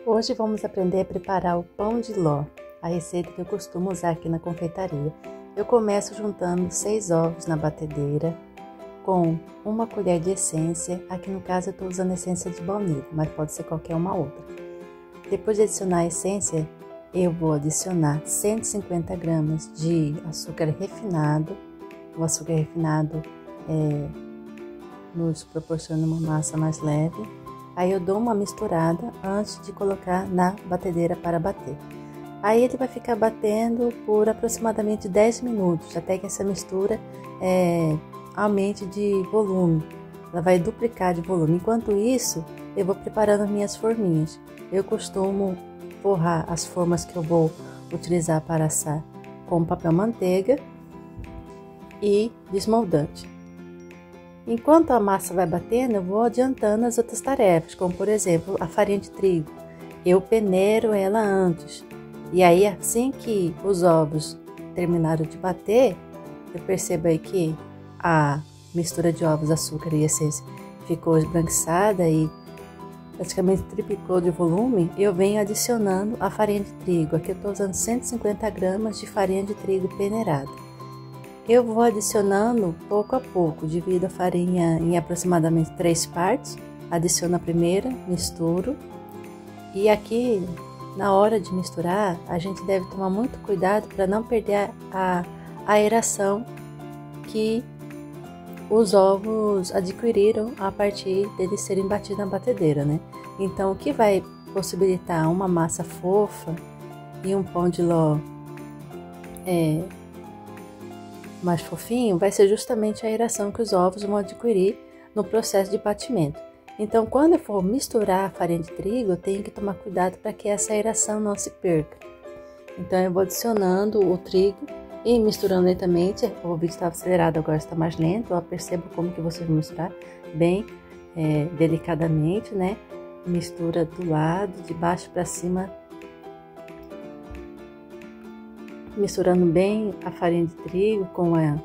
Hoje vamos aprender a preparar o pão de ló, a receita que eu costumo usar aqui na confeitaria. Eu começo juntando 6 ovos na batedeira com 1 colher de essência. Aqui no caso eu estou usando essência de baunilha, mas pode ser qualquer uma outra. Depois de adicionar a essência, eu vou adicionar 150 gramas de açúcar refinado. O açúcar refinado nos proporciona uma massa mais leve. Aí eu dou uma misturada antes de colocar na batedeira para bater. Aí ele vai ficar batendo por aproximadamente 10 minutos, até que essa mistura aumente de volume. Ela vai duplicar de volume. Enquanto isso, eu vou preparando minhas forminhas. Eu costumo forrar as formas que eu vou utilizar para assar com papel manteiga e desmoldante. Enquanto a massa vai batendo, eu vou adiantando as outras tarefas, como por exemplo a farinha de trigo. Eu peneiro ela antes, e aí assim que os ovos terminaram de bater, eu percebo aí que a mistura de ovos, açúcar e essência ficou esbranquiçada e praticamente triplicou de volume. Eu venho adicionando a farinha de trigo. Aqui eu estou usando 150 gramas de farinha de trigo peneirada. Eu vou adicionando pouco a pouco, divido a farinha em aproximadamente 3 partes, adiciono a primeira, misturo. E aqui, na hora de misturar, a gente deve tomar muito cuidado para não perder a aeração que os ovos adquiriram a partir deles serem batidos na batedeira, né? Então, o que vai possibilitar uma massa fofa e um pão de ló mais fofinho vai ser justamente a aeração que os ovos vão adquirir no processo de batimento. Então, quando eu for misturar a farinha de trigo, eu tenho que tomar cuidado para que essa aeração não se perca. Então, eu vou adicionando o trigo e misturando lentamente. O vídeo estava acelerado, agora está mais lento. Eu percebo como que vocês vão misturar bem delicadamente, né? Mistura do lado, de baixo para cima, misturando bem a farinha de trigo com a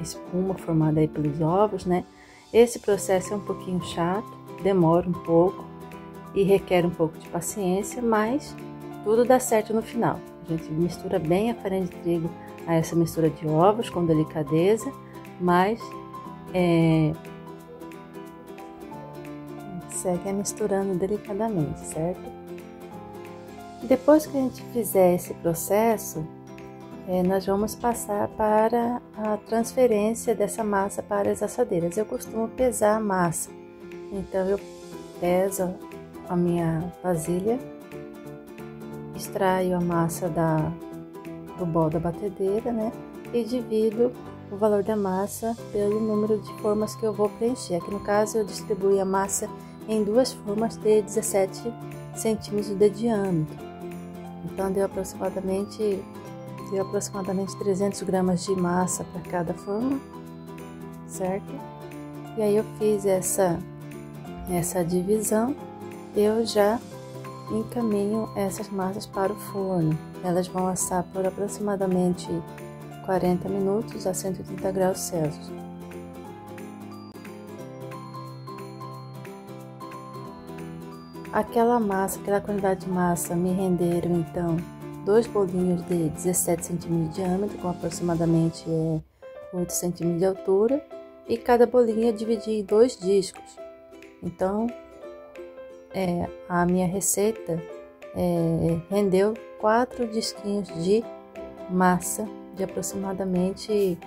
espuma formada aí pelos ovos, né? Esse processo é um pouquinho chato, demora um pouco e requer um pouco de paciência, mas tudo dá certo no final. A gente mistura bem a farinha de trigo a essa mistura de ovos com delicadeza, mas segue misturando delicadamente, certo? Depois que a gente fizer esse processo, nós vamos passar para a transferência dessa massa para as assadeiras. Eu costumo pesar a massa, então eu peso a minha vasilha, extraio a massa do bol da batedeira, né? E divido o valor da massa pelo número de formas que eu vou preencher. Aqui no caso eu distribuí a massa em 2 formas de 17 centímetros de diâmetro. Então deu aproximadamente 300 gramas de massa para cada forma, certo? E aí eu fiz essa divisão, eu já encaminho essas massas para o forno. Elas vão assar por aproximadamente 40 minutos a 180 graus Celsius. Aquela quantidade de massa me renderam então 2 bolinhos de 17 centímetros de diâmetro, com aproximadamente 8 centímetros de altura, e cada bolinha eu dividi em 2 discos. Então, a minha receita rendeu 4 disquinhos de massa de aproximadamente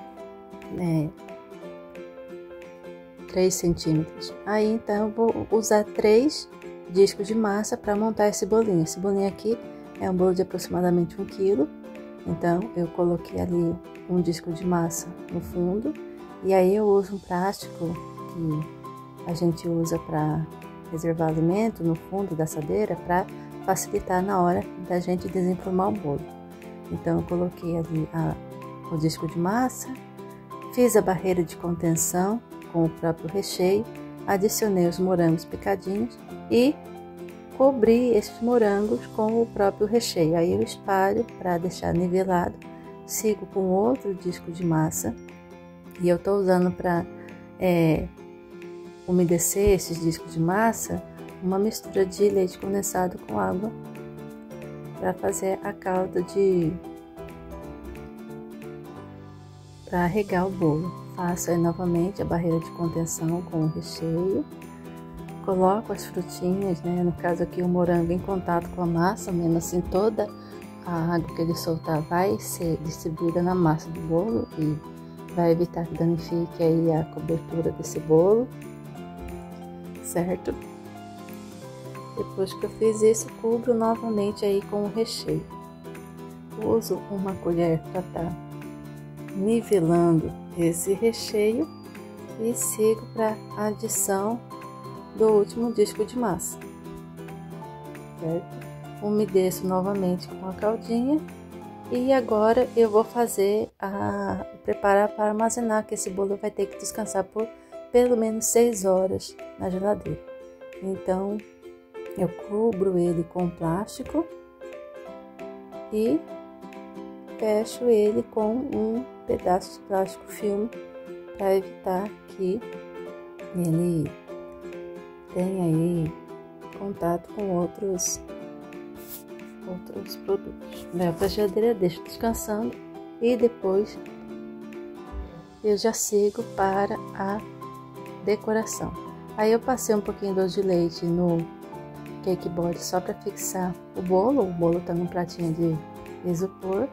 3 centímetros. Aí, então, eu vou usar 3 discos de massa para montar esse bolinho. Esse bolinho aqui é um bolo de aproximadamente 1 kg, então eu coloquei ali um disco de massa no fundo, e aí eu uso um plástico que a gente usa para reservar alimento no fundo da assadeira para facilitar na hora da gente desenformar o bolo. Então eu coloquei ali o disco de massa, fiz a barreira de contenção com o próprio recheio, adicionei os morangos picadinhos e cobri esses morangos com o próprio recheio. Aí eu espalho para deixar nivelado, sigo com outro disco de massa, e eu estou usando para umedecer esses discos de massa uma mistura de leite condensado com água para fazer a calda para regar o bolo. Faço aí novamente a barreira de contenção com o recheio. Coloco as frutinhas, né? No caso aqui o morango em contato com a massa, mesmo assim toda a água que ele soltar vai ser distribuída na massa do bolo e vai evitar que danifique aí a cobertura desse bolo, certo? Depois que eu fiz isso, cubro novamente aí com o recheio. Uso uma colher para estar nivelando esse recheio e sigo para a adição do último disco de massa, certo? Umedeço novamente com a caldinha e agora eu vou preparar para armazenar, que esse bolo vai ter que descansar por pelo menos 6 horas na geladeira. Então eu cubro ele com plástico e fecho ele com um pedaço de plástico filme para evitar que ele tenha aí contato com outros produtos. Levo para a geladeira, deixo descansando e depois eu já sigo para a decoração. Aí eu passei um pouquinho de doce de leite no cake board só para fixar o bolo tá num pratinho de isopor,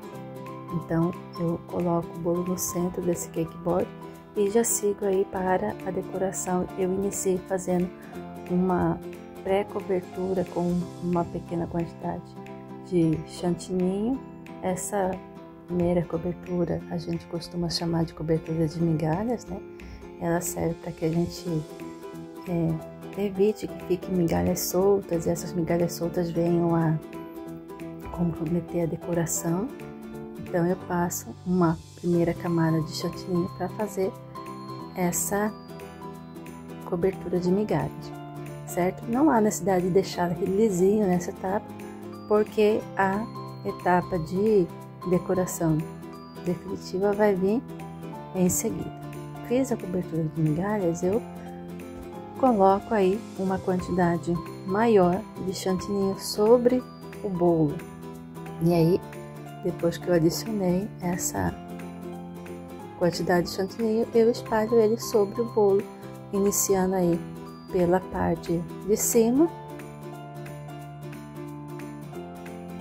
então eu coloco o bolo no centro desse cake board e já sigo aí para a decoração. Eu iniciei fazendo uma pré-cobertura com uma pequena quantidade de chantininho. Essa primeira cobertura a gente costuma chamar de cobertura de migalhas, né? Ela serve para que a gente evite que fiquem migalhas soltas e essas migalhas soltas venham a comprometer a decoração. Então eu passo uma primeira camada de chantilly para fazer essa cobertura de migalhas, certo? Não há necessidade de deixar lisinho nessa etapa, porque a etapa de decoração definitiva vai vir em seguida. Fiz a cobertura de migalhas, eu coloco aí uma quantidade maior de chantilly sobre o bolo. E aí, depois que eu adicionei essa quantidade de chantilly, eu espalho ele sobre o bolo, iniciando aí pela parte de cima,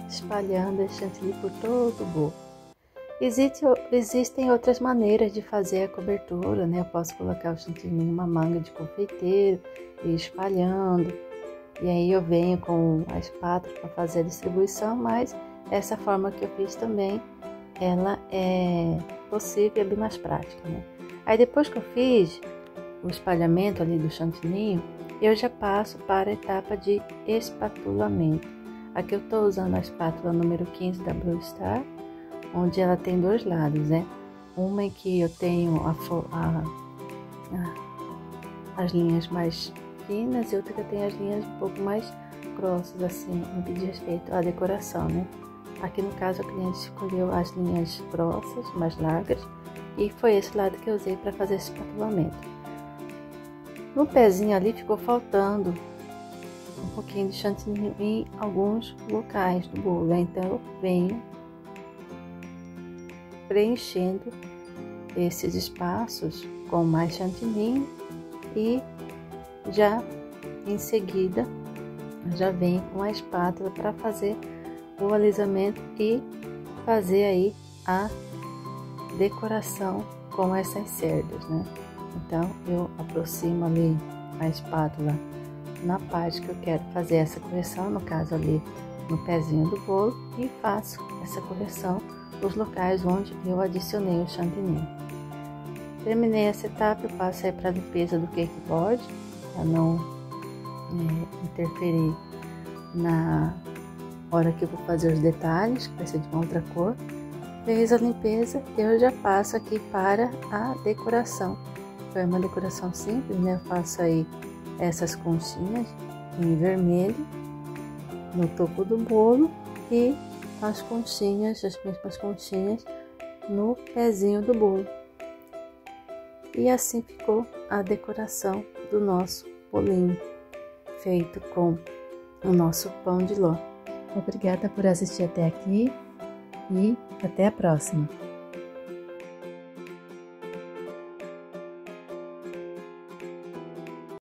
espalhando esse chantilly por todo o bolo. Existem outras maneiras de fazer a cobertura, né? Eu posso colocar o chantilly em uma manga de confeiteiro e espalhando, e aí eu venho com a espátula para fazer a distribuição, mas essa forma que eu fiz também, ela é possível e é bem mais prática, né? Aí depois que eu fiz o espalhamento ali do chantilly, eu já passo para a etapa de espatulamento. Aqui eu estou usando a espátula número 15 da Blue Star, onde ela tem dois lados, né? Uma em que eu tenho as linhas mais finas e outra que eu tenho as linhas um pouco mais grossas, assim, no que diz respeito à decoração, né? Aqui no caso a cliente escolheu as linhas grossas, mais largas, e foi esse lado que eu usei para fazer esse espatulamento. No pezinho ali ficou faltando um pouquinho de chantilly em alguns locais do bolo, né? Então eu venho preenchendo esses espaços com mais chantilly e já em seguida já venho com a espátula para fazer o alisamento e fazer aí a decoração com essas cerdas, né? Então eu aproximo ali a espátula na parte que eu quero fazer essa correção, no caso ali no pezinho do bolo, e faço essa correção nos locais onde eu adicionei o chantilly. Terminei essa etapa, eu passo aí para a limpeza do cake board, para não interferir na hora que eu vou fazer os detalhes, que vai ser de uma outra cor. Fiz a limpeza, eu já passo aqui para a decoração. Foi uma decoração simples, né? Eu faço aí essas conchinhas em vermelho no topo do bolo e as conchinhas, as mesmas conchinhas no pezinho do bolo. E assim ficou a decoração do nosso bolinho. feito com o nosso pão de ló. Obrigada por assistir até aqui e até a próxima!